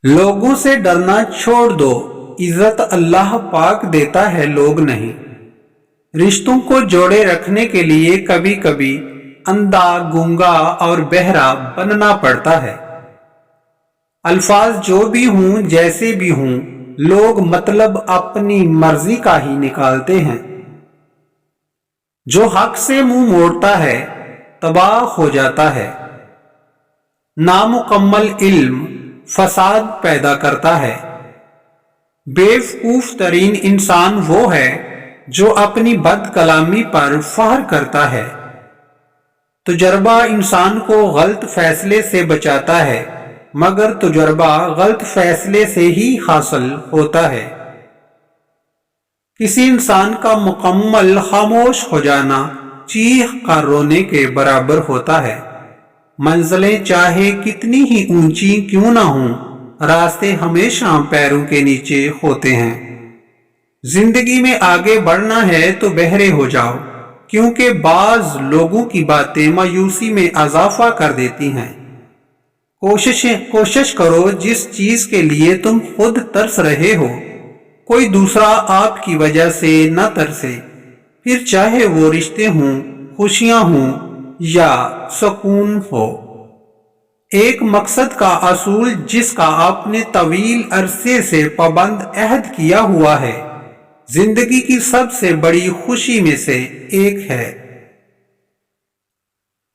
लोगों से डरना छोड़ दो, इज्जत अल्लाह पाक देता है, लोग नहीं। रिश्तों को जोड़े रखने के लिए कभी कभी अंधा, गूंगा और बहरा बनना पड़ता है। अल्फाज जो भी हों, जैसे भी हों, लोग मतलब अपनी मर्जी का ही निकालते हैं। जो हक से मुंह मोड़ता है तबाह हो जाता है। नामुकम्मल इल्म फसाद पैदा करता है। बेवकूफ तरीन इंसान वो है जो अपनी बद कलामी पर फख्र करता है। तजुर्बा इंसान को गलत फैसले से बचाता है, मगर तजुर्बा गलत फैसले से ही हासिल होता है। किसी इंसान का मुकम्मल खामोश हो जाना चीख कर रोने के बराबर होता है। मंजिलें चाहे कितनी ही ऊंची क्यों ना हों, रास्ते हमेशा पैरों के नीचे होते हैं। जिंदगी में आगे बढ़ना है तो बहरे हो जाओ, क्योंकि बाज लोगों की बातें मायूसी में इजाफा कर देती हैं। कोशिश करो जिस चीज के लिए तुम खुद तरस रहे हो, कोई दूसरा आपकी वजह से न तरसे, फिर चाहे वो रिश्ते हों, खुशियां हों या सुकून हो। एक मकसद का असूल जिसका आपने तवील अरसे से पाबंद अहद किया हुआ है, जिंदगी की सबसे बड़ी खुशी में से एक है।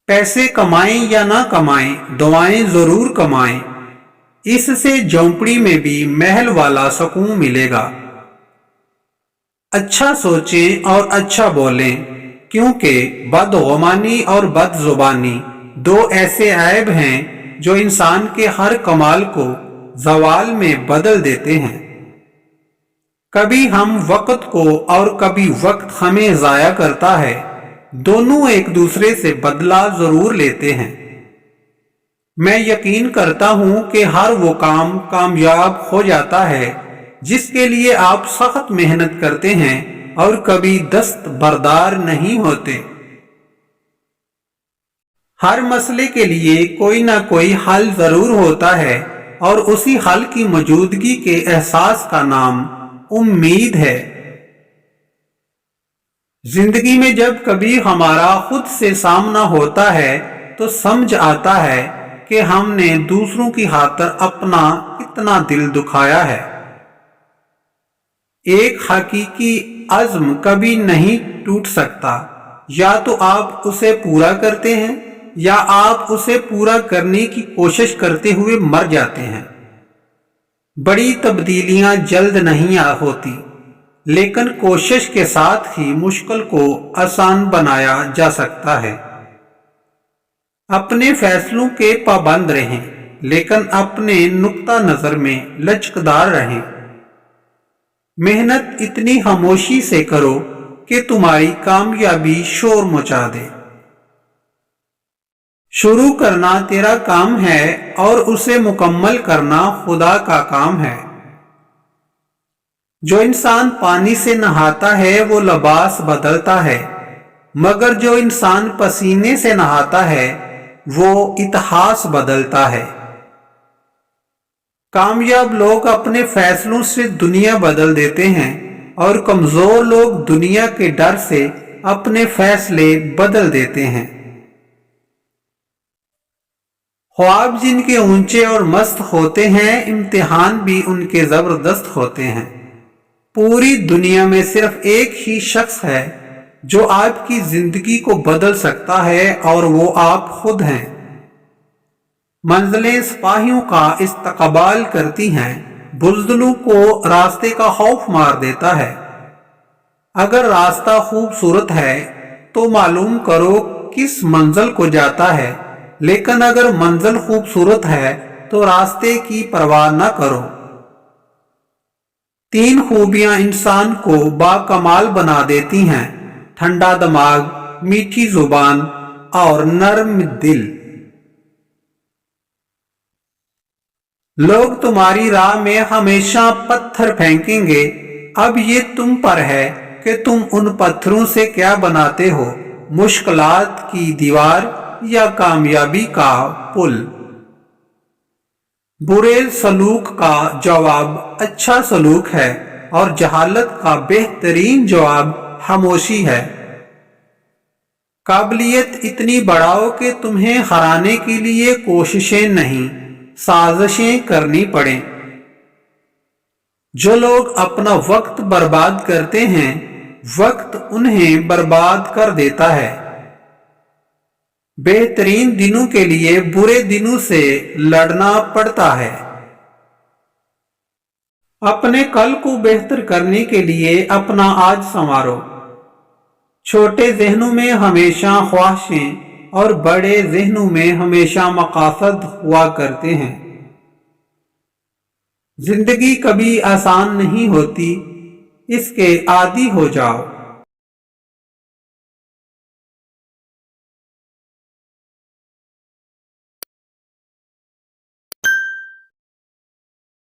पैसे कमाएं या ना कमाएं, दुआएं जरूर कमाएं, इससे झोंपड़ी में भी महल वाला सुकून मिलेगा। अच्छा सोचें और अच्छा बोलें, क्योंकि बदगुमानी और बदजुबानी दो ऐसे ऐब हैं जो इंसान के हर कमाल को जवाल में बदल देते हैं। कभी हम वक्त को और कभी वक्त हमें जाया करता है, दोनों एक दूसरे से बदला जरूर लेते हैं। मैं यकीन करता हूं कि हर वो काम कामयाब हो जाता है जिसके लिए आप सख्त मेहनत करते हैं और कभी दस्तबरदार नहीं होते। हर मसले के लिए कोई ना कोई हल जरूर होता है, और उसी हल की मौजूदगी के एहसास का नाम उम्मीद है। जिंदगी में जब कभी हमारा खुद से सामना होता है तो समझ आता है कि हमने दूसरों की खातिर अपना कितना दिल दुखाया है। एक हकीकी अज़्म कभी नहीं टूट सकता, या तो आप उसे पूरा करते हैं या आप उसे पूरा करने की कोशिश करते हुए मर जाते हैं। बड़ी तब्दीलियां जल्द नहीं होती, लेकिन कोशिश के साथ ही मुश्किल को आसान बनाया जा सकता है। अपने फैसलों के पाबंद रहें, लेकिन अपने नुक्ता नजर में लचकदार रहें। मेहनत इतनी खामोशी से करो कि तुम्हारी कामयाबी शोर मचा दे। शुरू करना तेरा काम है और उसे मुकम्मल करना खुदा का काम है। जो इंसान पानी से नहाता है वो लिबास बदलता है, मगर जो इंसान पसीने से नहाता है वो इतिहास बदलता है। कामयाब लोग अपने फैसलों से दुनिया बदल देते हैं, और कमजोर लोग दुनिया के डर से अपने फैसले बदल देते हैं। ख्वाब जिनके ऊंचे और मस्त होते हैं, इम्तिहान भी उनके जबरदस्त होते हैं। पूरी दुनिया में सिर्फ एक ही शख्स है जो आपकी जिंदगी को बदल सकता है, और वो आप खुद हैं। मंजिलें सिपाहियों का इस्तकबाल करती हैं, बुज़दिलों को रास्ते का खौफ मार देता है। अगर रास्ता खूबसूरत है तो मालूम करो किस मंजिल को जाता है, लेकिन अगर मंजिल खूबसूरत है तो रास्ते की परवाह न करो। 3 खूबियां इंसान को बाकमाल बना देती हैं: ठंडा दिमाग, मीठी जुबान और नर्म दिल। लोग तुम्हारी राह में हमेशा पत्थर फेंकेंगे, अब ये तुम पर है कि तुम उन पत्थरों से क्या बनाते हो, मुश्किलात की दीवार या कामयाबी का पुल। برے سلوک کا جواب اچھا سلوک ہے اور جہالت کا بہترین جواب خاموشی ہے۔ قابلیت اتنی بڑھاؤ کہ تمہیں ہرانے کے لیے کوششیں نہیں، سازشیں کرنی پڑیں۔ جو لوگ اپنا وقت برباد کرتے ہیں، وقت انہیں برباد کر دیتا ہے۔ بہترین دنوں کے لیے برے دنوں سے لڑنا پڑتا ہے۔ اپنے کل کو بہتر کرنے کے لیے اپنا آج سنوارو۔ چھوٹے ذہنوں میں ہمیشہ خواہشیں اور بڑے ذہنوں میں ہمیشہ مقاصد ہوا کرتے ہیں۔ زندگی کبھی آسان نہیں ہوتی، اس کے عادی ہو جاؤ۔